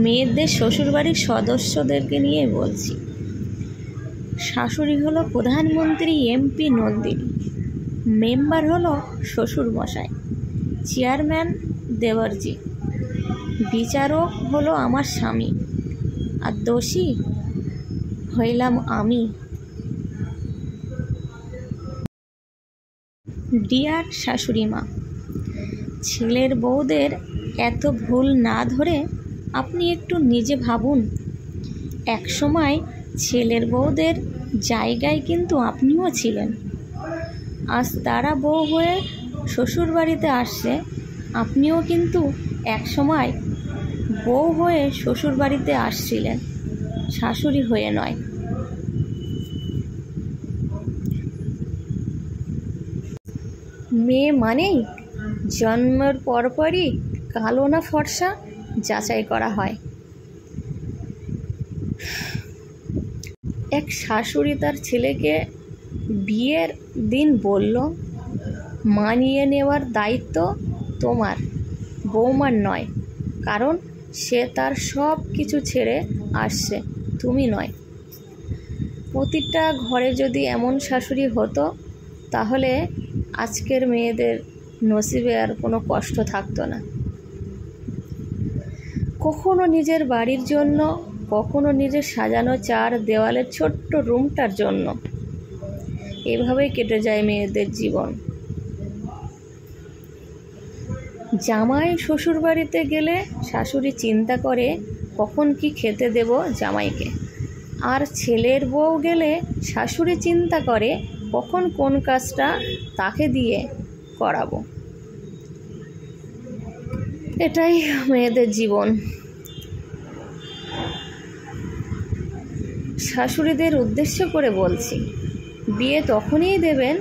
মেয়েদের শ্বশুরবাড়ির সদস্যদেরকে নিয়ে বলছি। শাশুড়ি হলো প্রধানমন্ত্রী এমপি নন্দিনী, মেম্বার হলো শ্বশুরমশাই, চেয়ারম্যান দেবরজি, বিচারক হলো আমার স্বামী, আর দোষী হইলাম আমি। ডিয়ার শাশুড়ি মা, ছেলের বউদের এত ভুল না ধরে আপনি একটু নিজে ভাবুন। একসময় ছেলের বউদের জায়গায় কিন্তু আপনিও ছিলেন। আজ তারা বউ হয়ে শ্বশুর বাড়িতে আসছে, আপনিও কিন্তু একসময় বউ হয়ে শ্বশুর বাড়িতে আসছিলেন, শাশুড়ি হয়ে নয়। মেয়ে মানেই জন্মের পরপরই কালো না ফর্সা যাচাই করা হয়। এক শাশুড়ি তার ছেলেকে বিয়ের দিন বলল, মানিয়ে নেওয়ার দায়িত্ব তোমার, বৌমার নয়, কারণ সে তার সব কিছু ছেড়ে আসছে, তুমি নয়। প্রতিটা ঘরে যদি এমন শাশুড়ি হতো তাহলে আজকের মেয়েদের নসিবে আর কোনো কষ্ট থাকতো না। কখনো নিজের বাড়ির জন্য, কখনো নিজের সাজানো চার দেওয়ালের ছোট্ট রুমটার জন্য, এভাবেই কেটে যায় মেয়েদের জীবন। জামাই শ্বশুর বাড়িতে গেলে শাশুড়ি চিন্তা করে কখন কি খেতে দেব জামাইকে, আর ছেলের বউ গেলে শাশুড়ি চিন্তা করে কখন কোন কাজটা তাকে দিয়ে করাবো। এটাই মেয়েদের জীবন। শাশুড়িদের উদ্দেশ্য করে বলছি, বিয়ে তখনই দেবেন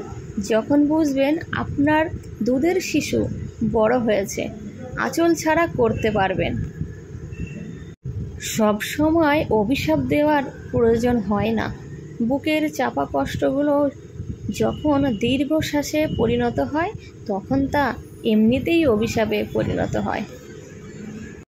যখন বুঝবেন আপনার দুধের শিশু বড় হয়েছে, আঁচল ছাড়া করতে পারবেন। সব সময় অভিশাপ দেওয়ার প্রয়োজন হয় না। বুকের চাপা কষ্টগুলো যখন দীর্ঘশ্বাসে পরিণত হয় তখন তা এমনিতেই অভিশাপে পরিণত হয়।